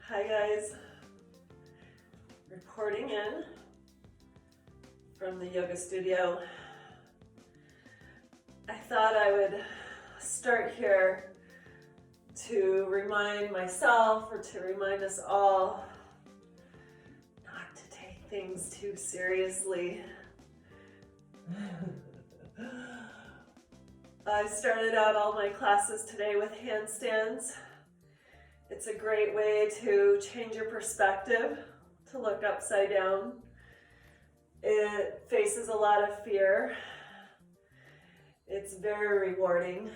Hi guys, reporting in from the yoga studio. I thought I would start here to remind myself or to remind us all not to take things too seriously. I started out all my classes today with handstands. It's a great way to change your perspective, to look upside down. It faces a lot of fear. It's very rewarding.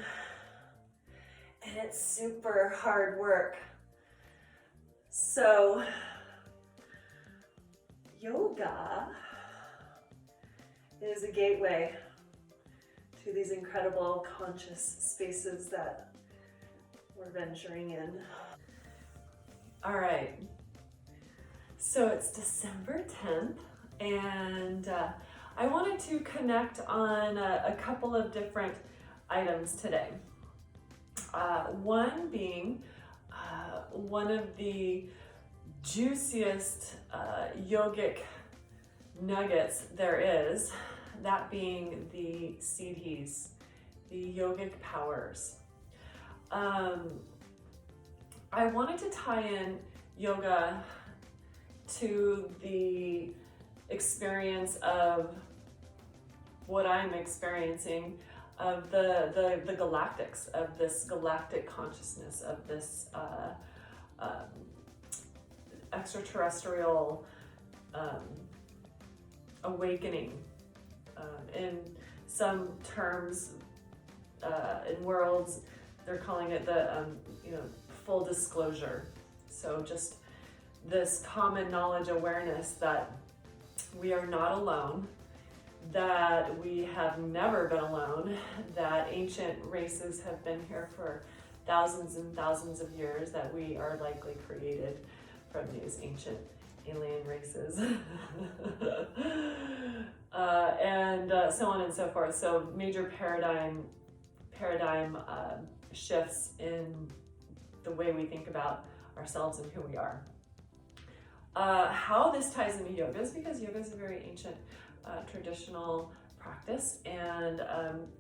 And it's super hard work. So, yoga is a gateway to these incredible conscious spaces that we're venturing in. All right, so it's December 10th, and I wanted to connect on a couple of different items today. One being one of the juiciest yogic nuggets there is, that being the Siddhis, the yogic powers. I wanted to tie in yoga to the experience of what I'm experiencing, of the galactics, of this galactic consciousness, of this extraterrestrial awakening. In some terms, in worlds, they're calling it the full disclosure. So just this common knowledge awareness that we are not alone, that we have never been alone, that ancient races have been here for thousands and thousands of years, that we are likely created from these ancient alien races, and so on and so forth. So major paradigm shifts in the way we think about ourselves and who we are. How this ties into yoga is because yoga is a very ancient traditional practice, and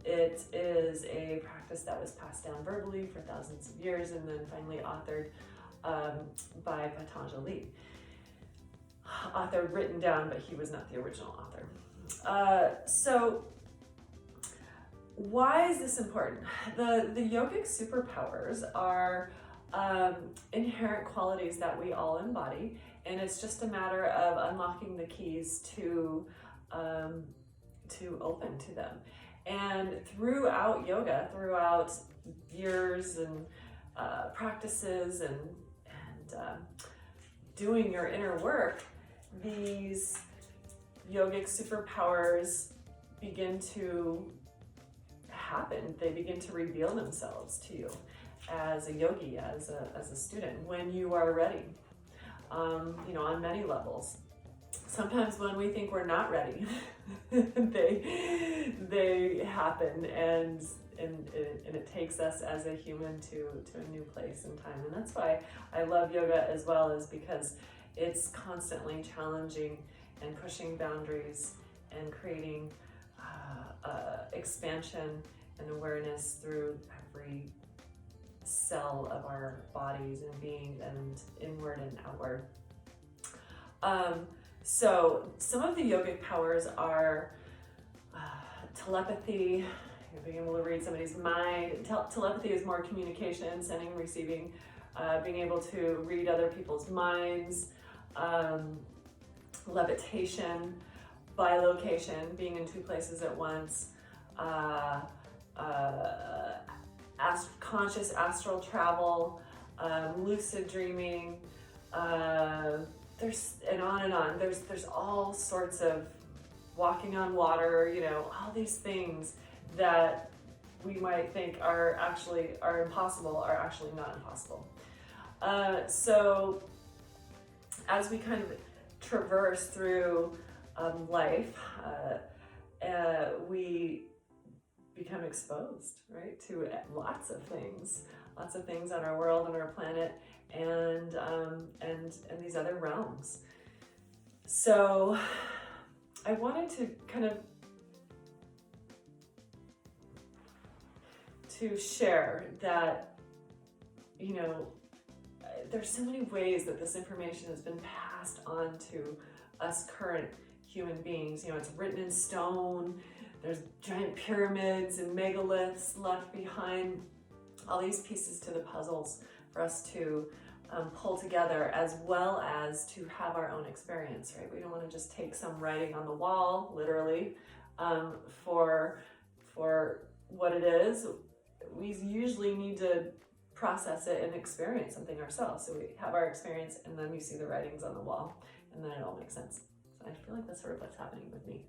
it is a practice that was passed down verbally for thousands of years and then finally authored by Patanjali. Written down, but he was not the original author. So why is this important? The yogic superpowers are inherent qualities that we all embody, and it's just a matter of unlocking the keys to open to them. And throughout yoga, throughout years and practices and doing your inner work, these yogic superpowers begin to happen. They begin to reveal themselves to you as a yogi, as a student, when you are ready, on many levels. Sometimes when we think we're not ready, they happen, and it takes us as a human to a new place and time. And that's why I love yoga as well, is because it's constantly challenging and pushing boundaries and creating expansion and awareness through every cell of our bodies and being, and inward and outward. So some of the yogic powers are telepathy, being able to read somebody's mind. Telepathy is more communication, sending, receiving, being able to read other people's minds, levitation, bilocation, being in two places at once, conscious astral travel, lucid dreaming, there's, and on and on. There's all sorts of walking on water, all these things that we might think are impossible are actually not impossible. So as we kind of traverse through life, we become exposed, right, to lots of things, lots of things on our world and our planet, and these other realms. So I wanted to kind of share that, you know, there's so many ways that this information has been passed on to us current human beings. You know, it's written in stone, there's giant pyramids and megaliths left behind, all these pieces to the puzzles for us to pull together, as well as to have our own experience, right? We don't want to just take some writing on the wall, literally, for what it is. We usually need to process it and experience something ourselves. So we have our experience, and then we see the writings on the wall, and then it all makes sense. So I feel like that's sort of what's happening with me.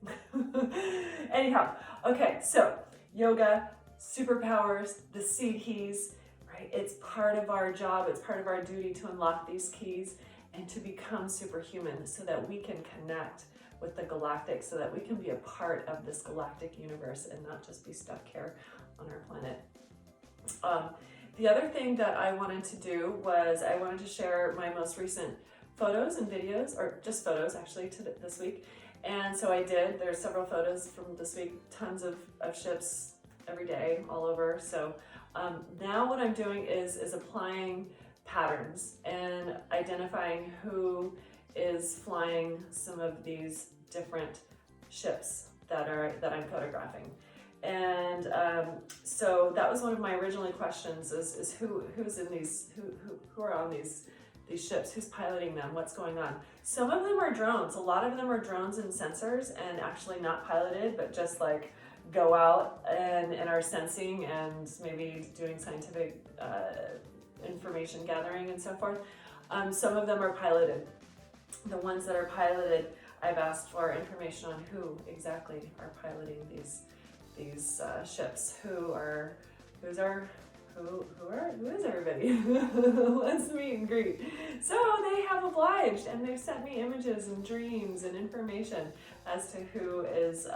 Anyhow, okay, so yoga, superpowers, the Siddhis, right? It's part of our job, it's part of our duty to unlock these keys and to become superhuman so that we can connect with the galactic, so that we can be a part of this galactic universe and not just be stuck here on our planet. The other thing that I wanted to do was I wanted to share my most recent photos and videos, or just photos actually, this week. And so I did. There's several photos from this week, tons of ships every day, all over. So now what I'm doing is applying patterns and identifying who is flying some of these different ships that I'm photographing. And so that was one of my original questions: is who's in these, who are on these ships, who's piloting them, what's going on. Some of them are drones. A lot of them are drones and sensors, and actually not piloted, but just like go out and are sensing and maybe doing scientific information gathering and so forth. Some of them are piloted. The ones that are piloted, I've asked for information on who exactly are piloting these ships. Who is everybody? Let's meet and greet. So they have obliged, and they've sent me images and dreams and information as to who's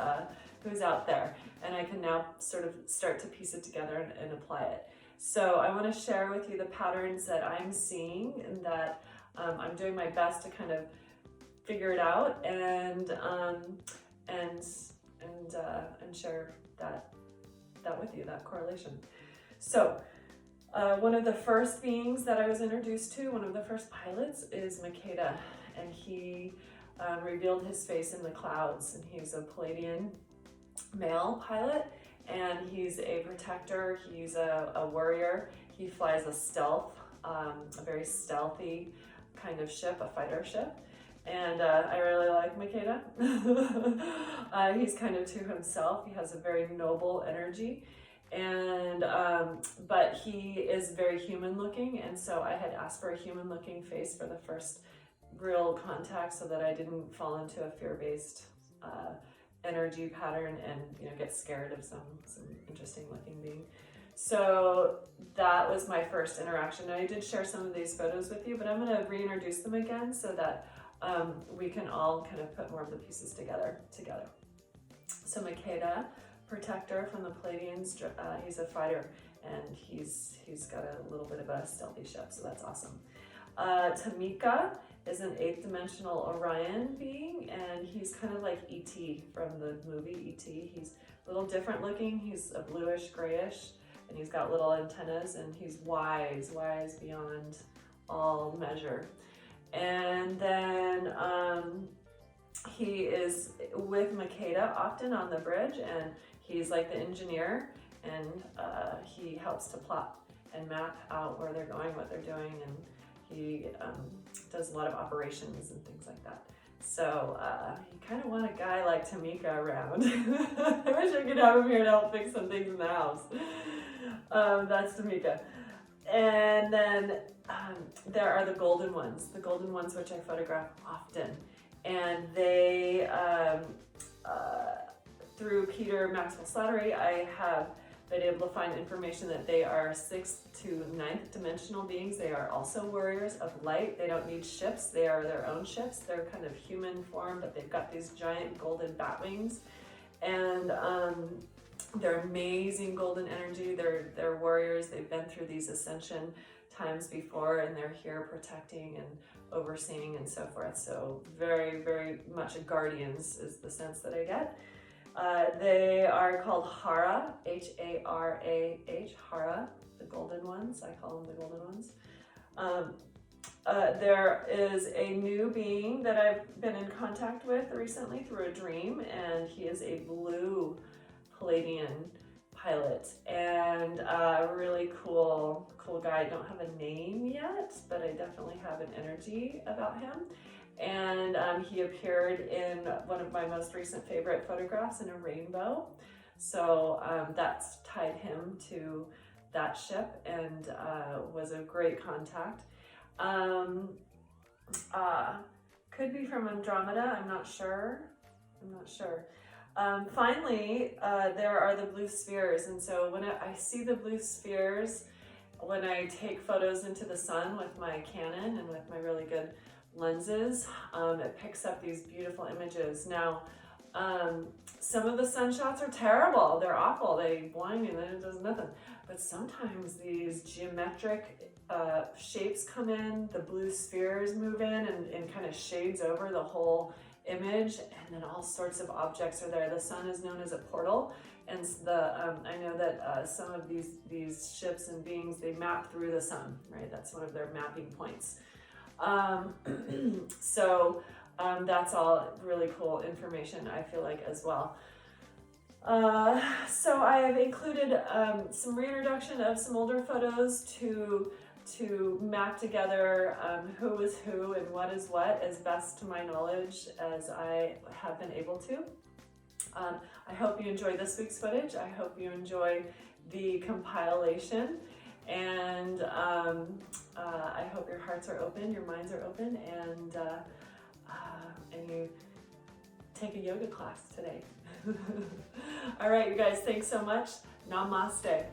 out there, and I can now sort of start to piece it together and apply it. So I want to share with you the patterns that I'm seeing, and that I'm doing my best to kind of figure it out and share that with you, that correlation. So one of the first beings that I was introduced to, one of the first pilots, is Makeda, and he revealed his face in the clouds, and he's a Pleiadian male pilot, and he's a protector, he's a warrior. He flies a stealth, a very stealthy kind of ship, a fighter ship. And I really like Makeda. He's kind of to himself. He has a very noble energy, and but he is very human looking. And so I had asked for a human looking face for the first real contact, so that I didn't fall into a fear-based energy pattern and, you know, get scared of some interesting looking being. So that was my first interaction. And I did share some of these photos with you, but I'm going to reintroduce them again so that we can all kind of put more of the pieces together. So Makeda, protector from the Pleiadians, he's a fighter, and he's got a little bit of a stealthy ship, so that's awesome. Tamika is an 8th dimensional Orion being, and he's kind of like E.T. from the movie E.T. He's a little different looking. He's a bluish grayish, and he's got little antennas, and he's wise beyond all measure. And then he is with Makeda often on the bridge, and he's like the engineer, and he helps to plot and map out where they're going, what they're doing, and he does a lot of operations and things like that. So you kind of want a guy like Tamika around. I wish I could have him here to help fix some things in the house. That's Tamika. And then there are the golden ones which I photograph often. And they, through Peter Maxwell Slattery, I have been able to find information that they are 6th to 9th dimensional beings. They are also warriors of light. They don't need ships. They are their own ships. They're kind of human form, but they've got these giant golden bat wings. And They're amazing golden energy. They're warriors. They've been through these ascension times before, and they're here protecting and overseeing and so forth. So very, very much guardians is the sense that I get. They are called Hara, H-A-R-A-H, Hara, the golden ones. I call them the golden ones. There is a new being that I've been in contact with recently through a dream, and he is a blue Palladian pilot, and a really cool guy. I don't have a name yet, but I definitely have an energy about him. And he appeared in one of my most recent favorite photographs in a rainbow. So that's tied him to that ship, and was a great contact. Could be from Andromeda, I'm not sure. Finally, there are the blue spheres, and so when I see the blue spheres, when I take photos into the sun with my Canon and with my really good lenses, it picks up these beautiful images. Now, some of the sun shots are terrible, they're awful, they blind me and then it does nothing. But sometimes these geometric shapes come in, the blue spheres move in and kind of shades over the whole image, and then all sorts of objects are there. The sun is known as a portal, and I know that some of these ships and beings, they map through the sun, right? That's one of their mapping points. So that's all really cool information, I feel like, as well. So I have included some reintroduction of some older photos to map together who is who and what is what as best to my knowledge as I have been able to. I hope you enjoyed this week's footage. I hope you enjoy the compilation, and I hope your hearts are open, your minds are open, and you take a yoga class today. All right, you guys, thanks so much. Namaste.